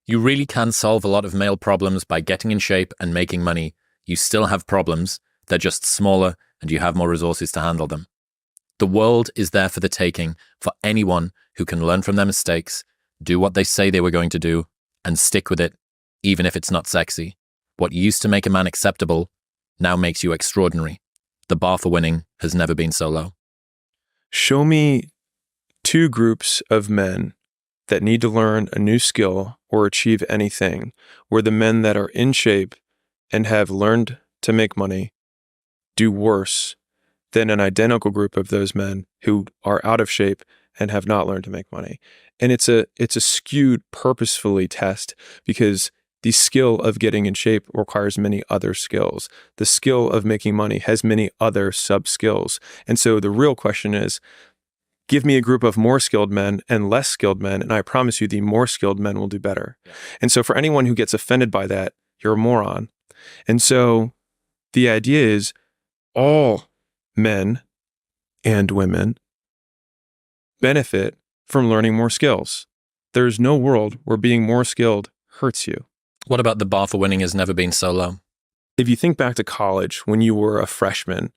You really can solve a lot of male problems by getting in shape and making money. You still have problems. They're just smaller and you have more resources to handle them. The world is there for the taking for anyone who can learn from their mistakes, do what they say they were going to do, and stick with it, even if it's not sexy. What used to make a man acceptable now makes you extraordinary. The bar for winning has never been so low. Show me two groups of men that need to learn a new skill or achieve anything, where the men that are in shape and have learned to make money do worse than an identical group of those men who are out of shape and have not learned to make money. And it's a skewed, purposefully test, because the skill of getting in shape requires many other skills. The skill of making money has many other sub-skills. And so the real question is, give me a group of more skilled men and less skilled men, and I promise you the more skilled men will do better. Yeah. And so for anyone who gets offended by that, you're a moron. And so the idea is all men and women benefit from learning more skills. There's no world where being more skilled hurts you. What about the bar for winning has never been so low? If you think back to college when you were a freshman,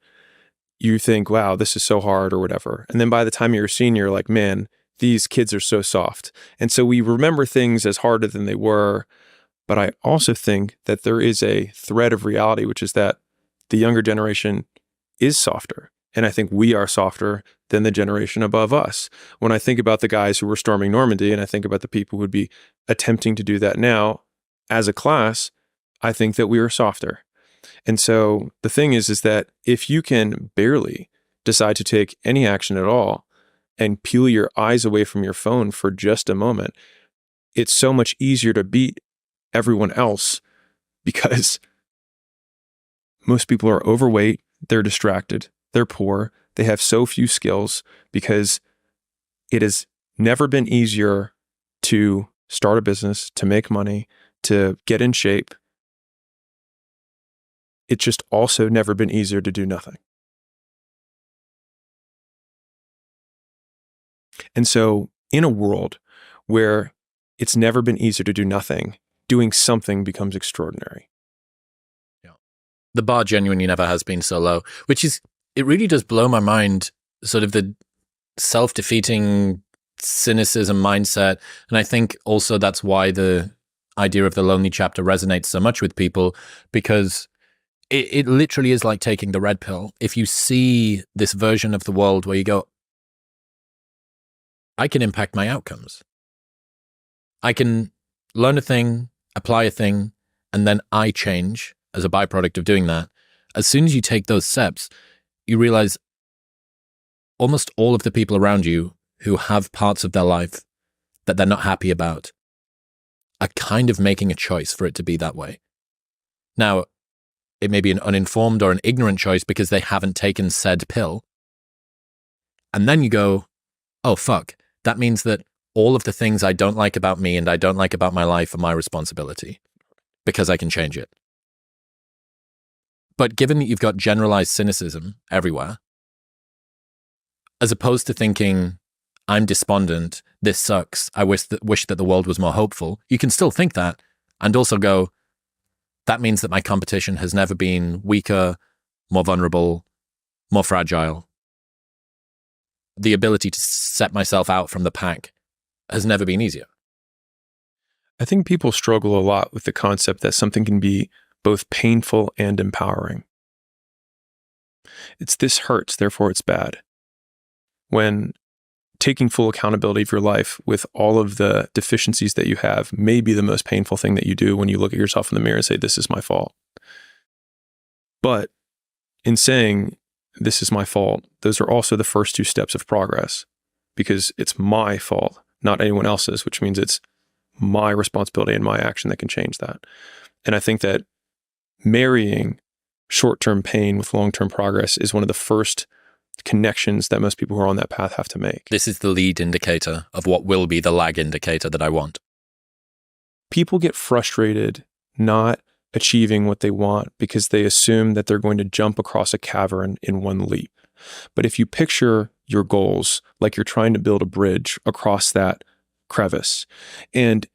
you think, wow, this is so hard or whatever. And then by the time you're a senior, you're like, man, these kids are so soft. And so we remember things as harder than they were. But I also think that there is a thread of reality, which is that the younger generation is softer. And I think we are softer than the generation above us. When I think about the guys who were storming Normandy, and I think about the people who would be attempting to do that now as a class, I think that we are softer. And so the thing is that if you can barely decide to take any action at all and peel your eyes away from your phone for just a moment, it's so much easier to beat everyone else, because most people are overweight, they're distracted, they're poor, they have so few skills, because it has never been easier to start a business, to make money, to get in shape. It's just also never been easier to do nothing. And so in a world where it's never been easier to do nothing, doing something becomes extraordinary. Yeah. The bar genuinely never has been so low, which is, it really does blow my mind, sort of the self-defeating cynicism mindset. And I think also that's why the idea of the lonely chapter resonates so much with people, because it literally is like taking the red pill. If you see this version of the world where you go, I can impact my outcomes. I can learn a thing, apply a thing, and then I change as a byproduct of doing that. As soon as you take those steps, you realize almost all of the people around you who have parts of their life that they're not happy about are kind of making a choice for it to be that way. Now, it may be an uninformed or an ignorant choice because they haven't taken said pill. And then you go, oh, fuck. That means that all of the things I don't like about me and I don't like about my life are my responsibility because I can change it. But given that you've got generalized cynicism everywhere, as opposed to thinking, I'm despondent, this sucks, I wish that the world was more hopeful, you can still think that and also go, that means that my competition has never been weaker, more vulnerable, more fragile. The ability to set myself out from the pack has never been easier. I think people struggle a lot with the concept that something can be both painful and empowering. It's this hurts, therefore it's bad. When taking full accountability of your life with all of the deficiencies that you have may be the most painful thing that you do when you look at yourself in the mirror and say, this is my fault. But in saying, this is my fault, those are also the first two steps of progress, because it's my fault, not anyone else's, which means it's my responsibility and my action that can change that. And I think that marrying short-term pain with long-term progress is one of the first connections that most people who are on that path have to make. This is the lead indicator of what will be the lag indicator that I want. People get frustrated not achieving what they want because they assume that they're going to jump across a cavern in one leap. But if you picture your goals like you're trying to build a bridge across that crevice, and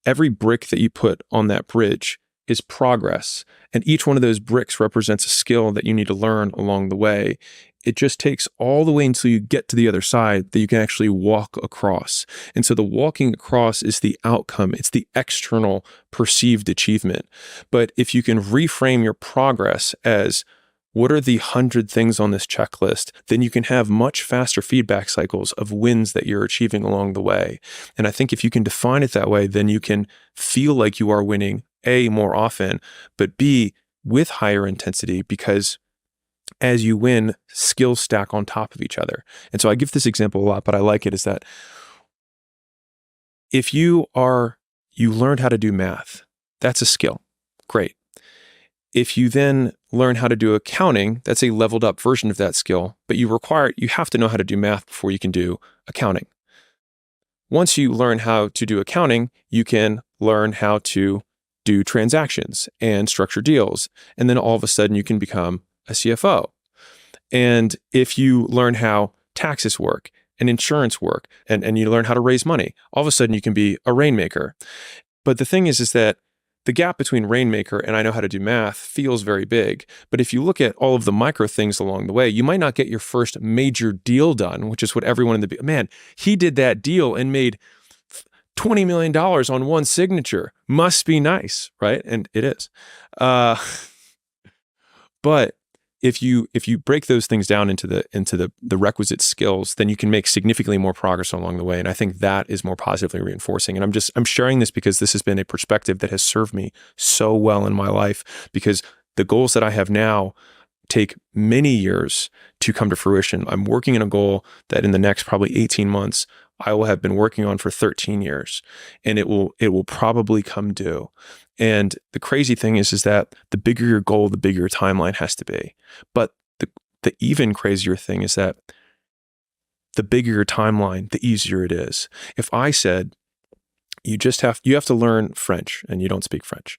every brick that you put on that bridge is progress. And each one of those bricks represents a skill that you need to learn along the way. It just takes all the way until you get to the other side that you can actually walk across. And so the walking across is the outcome. It's the external perceived achievement. But if you can reframe your progress as, what are the 100 things on this checklist? Then you can have much faster feedback cycles of wins that you're achieving along the way. And I think if you can define it that way, then you can feel like you are winning, A, more often, but B, with higher intensity, because as you win, skills stack on top of each other. And so I give this example a lot, but I like it, is that if you learned how to do math, that's a skill. Great. If you then learn how to do accounting, that's a leveled up version of that skill, but you have to know how to do math before you can do accounting. Once you learn how to do accounting, you can learn how to do transactions and structure deals. And then all of a sudden you can become a CFO. And if you learn how taxes work and insurance work, and you learn how to raise money, all of a sudden you can be a rainmaker. But the thing is that the gap between rainmaker and I know how to do math feels very big. But if you look at all of the micro things along the way, you might not get your first major deal done, which is what everyone man, he did that deal and made $20 million on one signature. Must be nice, right? And it is. But if you break those things down into the requisite skills, then you can make significantly more progress along the way. And I think that is more positively reinforcing. And I'm sharing this because this has been a perspective that has served me so well in my life, because the goals that I have now take many years to come to fruition. I'm working in a goal that in the next probably 18 months, I will have been working on for 13 years, and it will probably come due. And the crazy thing is that the bigger your goal, the bigger your timeline has to be. But the even crazier thing is that the bigger your timeline, the easier it is. If I said, you have to learn French and you don't speak French,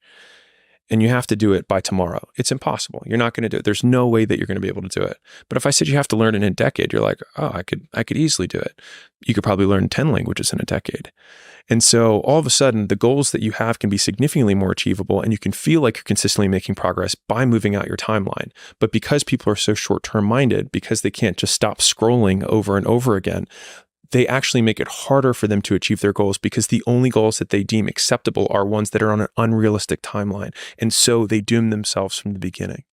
and you have to do it by tomorrow, it's impossible. You're not going to do it. There's no way that you're going to be able to do it. But if I said you have to learn it in a decade, you're like, oh, I could easily do it. You could probably learn 10 languages in a decade. And so all of a sudden, the goals that you have can be significantly more achievable, and you can feel like you're consistently making progress by moving out your timeline. But because people are so short-term minded, because they can't just stop scrolling over and over again, they actually make it harder for them to achieve their goals, because the only goals that they deem acceptable are ones that are on an unrealistic timeline. And so they doom themselves from the beginning.